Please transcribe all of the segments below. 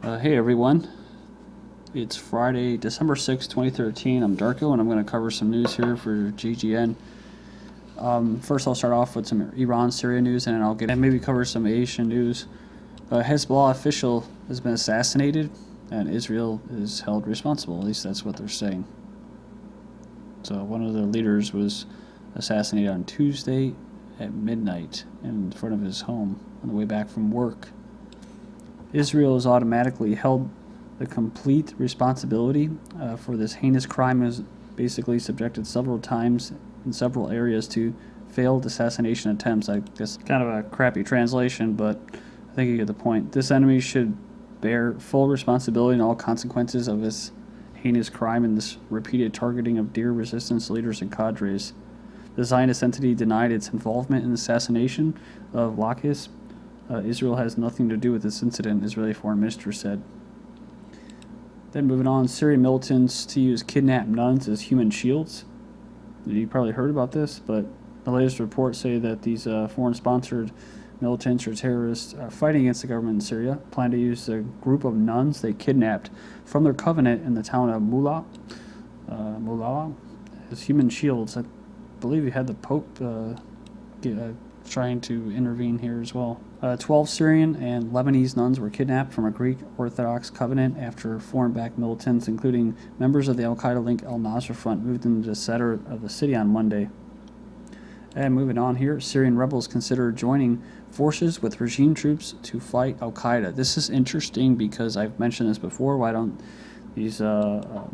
Hey everyone, it's Friday, December 6th, 2013. I'm Darko, and I'm going to cover some news here for GGN. First, I'll start off with some Iran-Syria news, and then I'll maybe cover some Asian news. A Hezbollah official has been assassinated, and Israel is held responsible. At least that's what they're saying. So one of the leaders was assassinated on Tuesday at midnight in front of his home on the way back from work. Israel has automatically held the complete responsibility for this heinous crime, is basically subjected several times in several areas to failed assassination attempts. I guess kind of a crappy translation, but I think you get the point. This enemy should bear full responsibility and all consequences of this heinous crime and this repeated targeting of dear resistance leaders and cadres. The Zionist entity denied its involvement in the assassination of Lakis. Israel has nothing to do with this incident, Israeli foreign minister said. Then moving on, Syrian militants to use kidnapped nuns as human shields. You probably heard about this, but the latest reports say that these foreign-sponsored militants or terrorists fighting against the government in Syria plan to use a group of nuns they kidnapped from their covenant in the town of Mullah as human shields. I believe you had the Pope trying to intervene here as well. 12 Syrian and Lebanese nuns were kidnapped from a Greek Orthodox covenant after foreign-backed militants, including members of the al-Qaeda-linked al-Nusra Front, moved into the center of the city on Monday. And moving on here, Syrian rebels consider joining forces with regime troops to fight al-Qaeda. This is interesting because I've mentioned this before. Why don't these the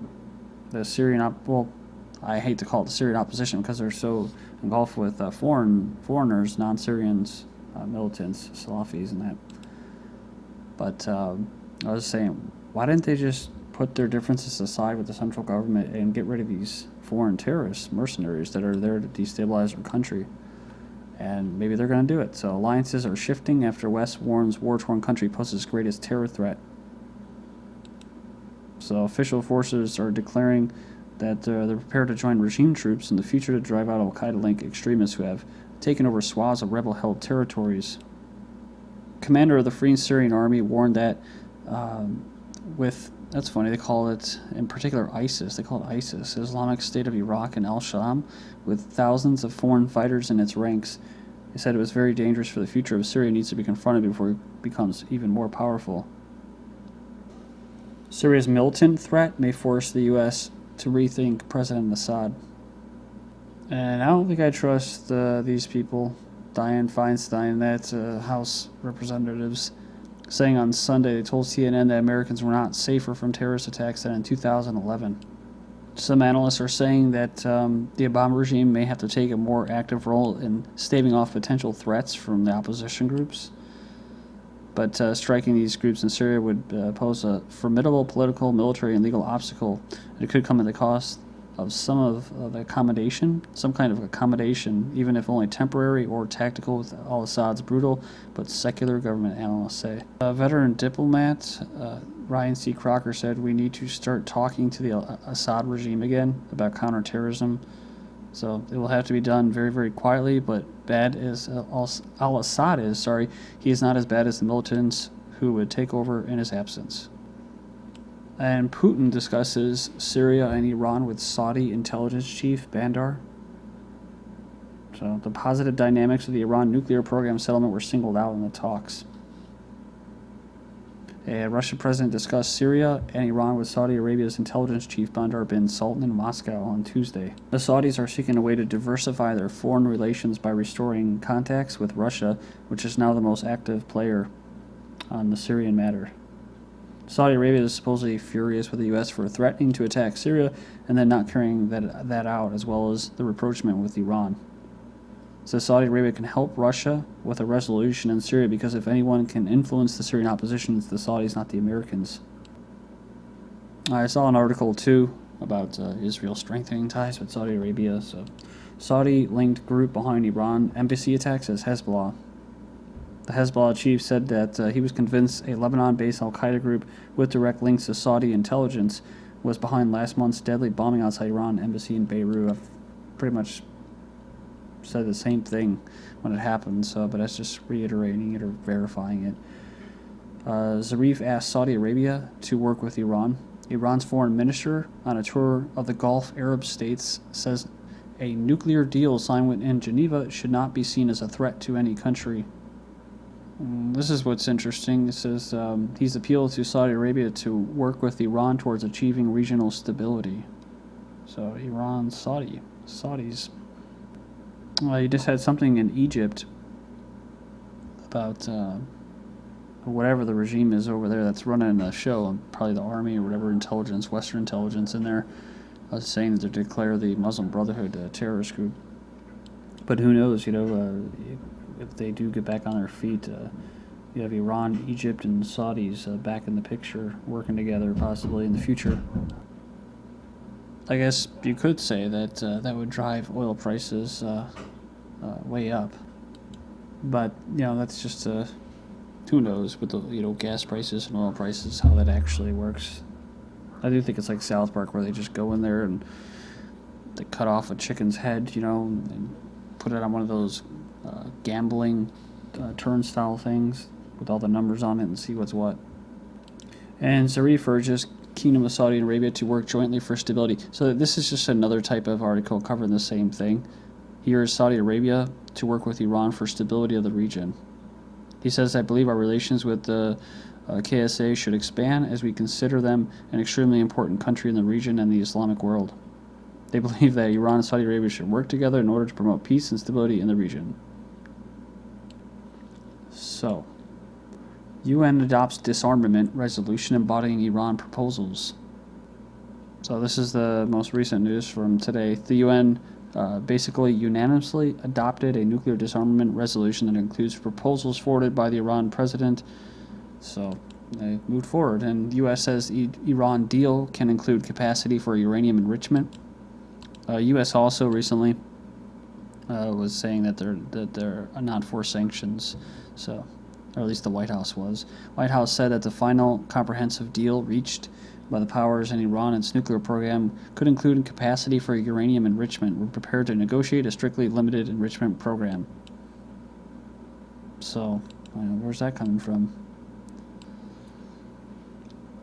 Syrian I hate to call it the Syrian opposition because they're so engulfed with foreigners, non-Syrians, militants, Salafis, and that. But I was saying, why didn't they just put their differences aside with the central government and get rid of these foreign terrorists, mercenaries that are there to destabilize our country? And maybe they're going to do it. So alliances are shifting after West warns war-torn country poses greatest terror threat. So official forces are declaring that they're prepared to join regime troops in the future to drive out al-Qaeda-linked extremists who have taken over swaths of rebel-held territories. Commander of the Free Syrian Army warned that that's funny, they call it, in particular ISIS, they call it ISIS, Islamic State of Iraq and al-Sham, with thousands of foreign fighters in its ranks. He said it was very dangerous for the future of Syria, needs to be confronted before it becomes even more powerful. Syria's militant threat may force the U.S. to rethink President Assad. And I don't think I trust these people. Dianne Feinstein, that's House Representatives, saying on Sunday they told CNN that Americans were not safer from terrorist attacks than in 2011. Some analysts are saying that the Obama regime may have to take a more active role in staving off potential threats from the opposition groups. But striking these groups in Syria would pose a formidable political, military, and legal obstacle. It could come at the cost of some kind of accommodation, even if only temporary or tactical, with al-Assad's brutal but secular government, analysts say. A veteran diplomat, Ryan C. Crocker, said we need to start talking to the Assad regime again about counterterrorism. So it will have to be done very, very quietly, but bad as al-Assad is, he is not as bad as the militants who would take over in his absence. And Putin discusses Syria and Iran with Saudi intelligence chief Bandar. So the positive dynamics of the Iran nuclear program settlement were singled out in the talks. A Russian president discussed Syria and Iran with Saudi Arabia's intelligence chief Bandar bin Sultan in Moscow on Tuesday. The Saudis are seeking a way to diversify their foreign relations by restoring contacts with Russia, which is now the most active player on the Syrian matter. Saudi Arabia is supposedly furious with the U.S. for threatening to attack Syria and then not carrying that out, as well as the rapprochement with Iran. So Saudi Arabia can help Russia with a resolution in Syria because if anyone can influence the Syrian opposition, it's the Saudis, not the Americans. I saw an article, too, about Israel strengthening ties with Saudi Arabia. So Saudi-linked group behind Iran embassy attacks is Hezbollah. The Hezbollah chief said that he was convinced a Lebanon-based al-Qaeda group with direct links to Saudi intelligence was behind last month's deadly bombing outside Iran embassy in Beirut. I've pretty much said the same thing when it happened, but that's just reiterating it or verifying it. Zarif asked Saudi Arabia to work with Iran. Iran's foreign minister, on a tour of the Gulf Arab states, says a nuclear deal signed in Geneva should not be seen as a threat to any country. This is what's interesting. It says he's appealed to Saudi Arabia to work with Iran towards achieving regional stability. So Iran, Saudis. You just had something in Egypt about whatever the regime is over there that's running the show, probably the army or whatever intelligence, Western intelligence in there, saying that they declare the Muslim Brotherhood a terrorist group. But who knows, if they do get back on their feet, you have Iran, Egypt, and Saudis back in the picture, working together possibly in the future. I guess you could say that that would drive oil prices way up. But, that's just, who knows with the, gas prices and oil prices, how that actually works. I do think it's like South Park where they just go in there and they cut off a chicken's head, and put it on one of those gambling turnstile things with all the numbers on it and see what's what. And Zarif urges Kingdom of Saudi Arabia to work jointly for stability. So this is just another type of article covering the same thing. He urged Saudi Arabia to work with Iran for stability of the region. He says, I believe our relations with the KSA should expand as we consider them an extremely important country in the region and the Islamic world. They believe that Iran and Saudi Arabia should work together in order to promote peace and stability in the region. So, UN adopts disarmament resolution embodying Iran proposals. So this is the most recent news from today. The UN basically unanimously adopted a nuclear disarmament resolution that includes proposals forwarded by the Iran president. So they moved forward, and the U.S. says Iran deal can include capacity for uranium enrichment. U.S. also recently was saying that they're not for sanctions, so, or at least the White House was. White House said that the final comprehensive deal reached by the powers in Iran and its nuclear program could include capacity for uranium enrichment. We're prepared to negotiate a strictly limited enrichment program. So, where's that coming from?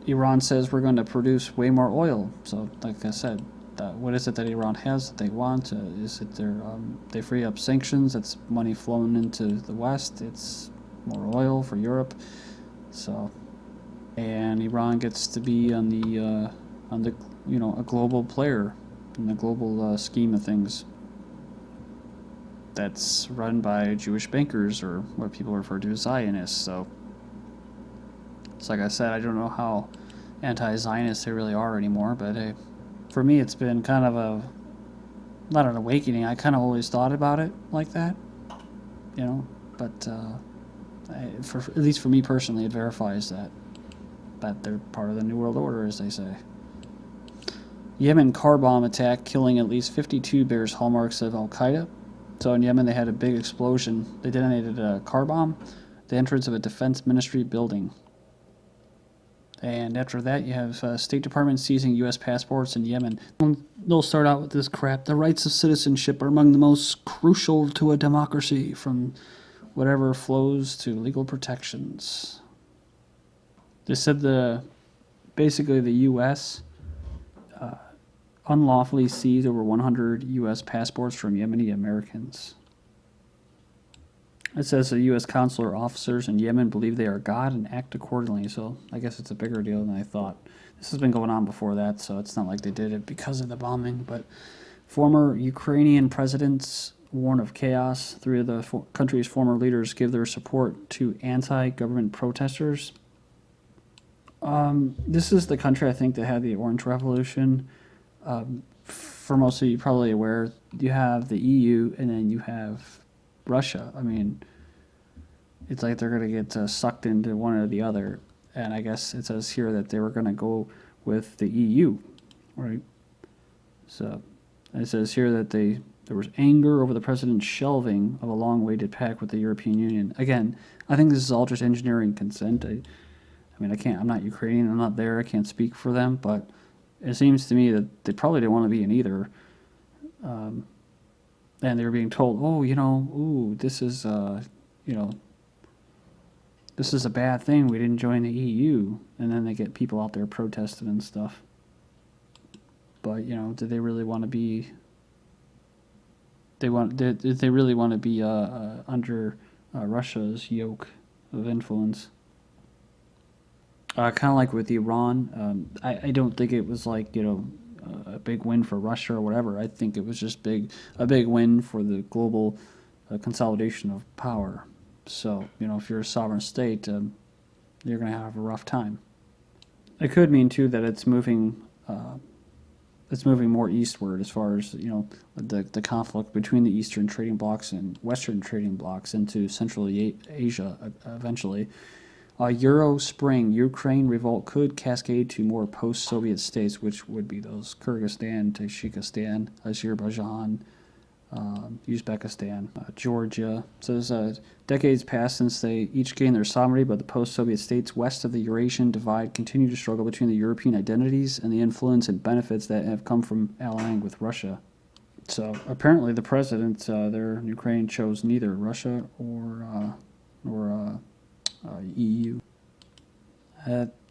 Iran says we're going to produce way more oil. So, like I said, what is it that Iran has that they want? Is it they free up sanctions? That's money flowing into the West. It's more oil for Europe. So, and Iran gets to be on the a global player in the global scheme of things. That's run by Jewish bankers, or what people refer to as Zionists. So, it's like I said, I don't know how anti-Zionist they really are anymore, but hey, for me it's been kind of not an awakening. I kind of always thought about it like that, but at least for me personally, it verifies that they're part of the New World Order, as they say. Yemen car bomb attack killing at least 52 bears hallmarks of Al-Qaeda. So in Yemen, they had a big explosion. They detonated a car bomb at the entrance of a defense ministry building. And after that, you have State Department seizing U.S. passports in Yemen. They'll start out with this crap. The rights of citizenship are among the most crucial to a democracy, from whatever flows to legal protections. They said basically the U.S. Unlawfully seized over 100 U.S. passports from Yemeni Americans. It says the U.S. consular officers in Yemen believe they are God and act accordingly, so I guess it's a bigger deal than I thought. This has been going on before that, so it's not like they did it because of the bombing, but former Ukrainian presidents warn of chaos. Three of the country's former leaders give their support to anti-government protesters. This is the country, I think, that had the Orange Revolution. For most of you, probably aware, you have the EU and then you have Russia. I mean, it's like they're going to get sucked into one or the other. And I guess it says here that they were going to go with the EU, right? So it says here that there was anger over the president's shelving of a long-awaited pact with the European Union. Again, I think this is all just engineering consent. I mean, I'm not Ukrainian, I'm not there, I can't speak for them, but it seems to me that they probably didn't want to be in either. And they were being told, this is, this is a bad thing. We didn't join the EU. And then they get people out there protesting and stuff. But, you know, did they really want to be... Did they really want to be under Russia's yoke of influence? Kind of like with Iran. I don't think it was like, you know, a big win for Russia or whatever. I think it was just a big win for the global consolidation of power. So, you know, if you're a sovereign state, you're going to have a rough time. It could mean too that it's moving more eastward as far as, you know, the conflict between the eastern trading blocs and western trading blocs into Central Asia eventually. Euro Spring, Ukraine revolt could cascade to more post-Soviet states, which would be those Kyrgyzstan, Tajikistan, Azerbaijan, Uzbekistan, Georgia. So there's decades passed since they each gained their sovereignty, but the post-Soviet states west of the Eurasian divide continue to struggle between the European identities and the influence and benefits that have come from allying with Russia. So apparently the president there in Ukraine chose neither Russia or EU.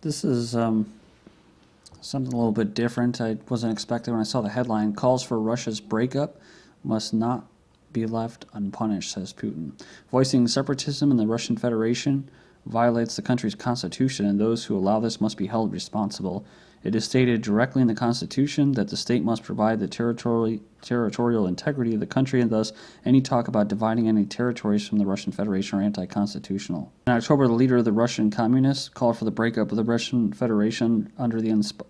This is something a little bit different. I wasn't expecting when I saw the headline. Calls for Russia's breakup must not be left unpunished, says Putin. Voicing separatism in the Russian Federation violates the country's constitution, and those who allow this must be held responsible. It is stated directly in the Constitution that the state must provide the territorial integrity of the country, and thus any talk about dividing any territories from the Russian Federation are anti-constitutional. In October, the leader of the Russian Communists called for the breakup of the Russian Federation under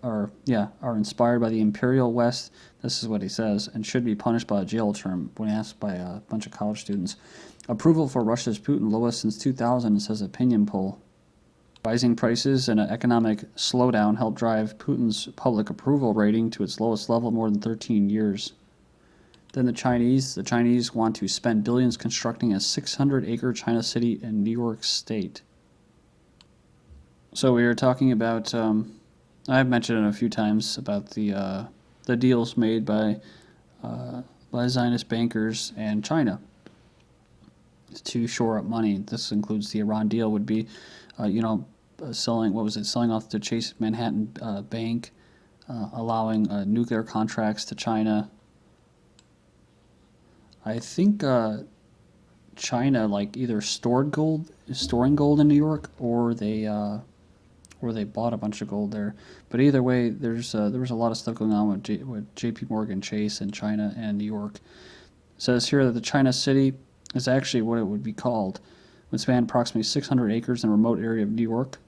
are inspired by the Imperial West, this is what he says, and should be punished by a jail term when asked by a bunch of college students. Approval for Russia's Putin lowest since 2000, says opinion poll. Rising prices and an economic slowdown helped drive Putin's public approval rating to its lowest level in more than 13 years. Then the Chinese want to spend billions constructing a 600-acre China city in New York State. So we were talking about, I've mentioned it a few times, about the deals made by Zionist bankers and China to shore up money. This includes the Iran deal would be, selling off the Chase Manhattan Bank, allowing nuclear contracts to China. I think China either storing gold in New York, or they bought a bunch of gold there. But either way, there was a lot of stuff going on with J.P. Morgan Chase in China and New York. It says here that the China city is actually what it would be called. It would span approximately 600 acres in a remote area of New York.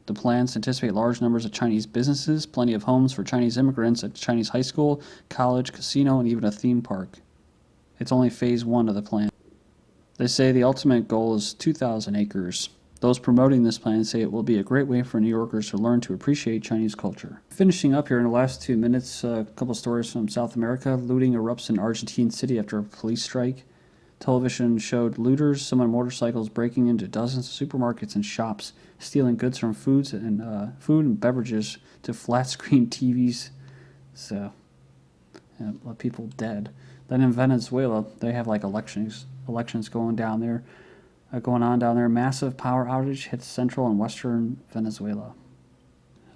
The plans anticipate large numbers of Chinese businesses, plenty of homes for Chinese immigrants, a Chinese high school, college, casino, and even a theme park. It's only phase 1 of the plan. They say the ultimate goal is 2,000 acres. Those promoting this plan say it will be a great way for New Yorkers to learn to appreciate Chinese culture. Finishing up here in the last 2 minutes, a couple stories from South America. Looting erupts in Argentine city after a police strike. Television showed looters, some on motorcycles, breaking into dozens of supermarkets and shops, stealing goods from food and beverages to flat-screen TVs. So, people dead. Then in Venezuela, they have elections going on down there. Massive power outage hits central and western Venezuela.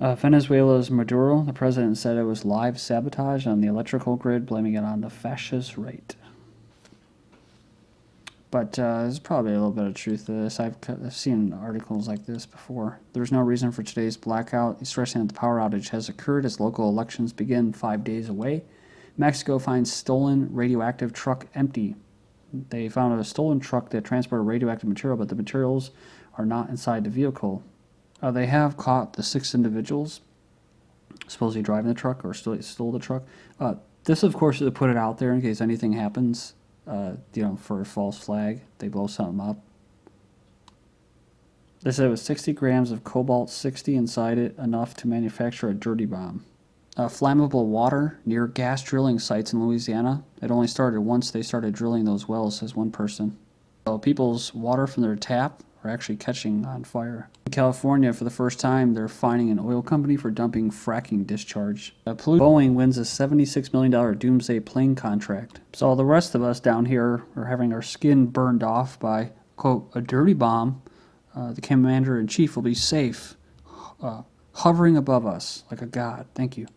Venezuela's Maduro, the president, said it was live sabotage on the electrical grid, blaming it on the fascist right. But there's probably a little bit of truth to this. I've seen articles like this before. There's no reason for today's blackout, stressing that the power outage has occurred as local elections begin 5 days away. Mexico finds stolen radioactive truck empty. They found a stolen truck that transported radioactive material, but the materials are not inside the vehicle. They have caught the 6 individuals supposedly driving the truck or stole the truck. This, of course, is to put it out there in case anything happens. For a false flag, they blow something up. They said it was 60 grams of cobalt-60 inside it, enough to manufacture a dirty bomb. Flammable water near gas drilling sites in Louisiana. It only started once they started drilling those wells, says one person. So people's water from their tap are actually catching on fire. In California, for the first time, they're fining an oil company for dumping fracking discharge. Boeing wins a $76 million doomsday plane contract. So the rest of us down here are having our skin burned off by, quote, a dirty bomb The commander-in-chief will be safe, hovering above us like a god. Thank you.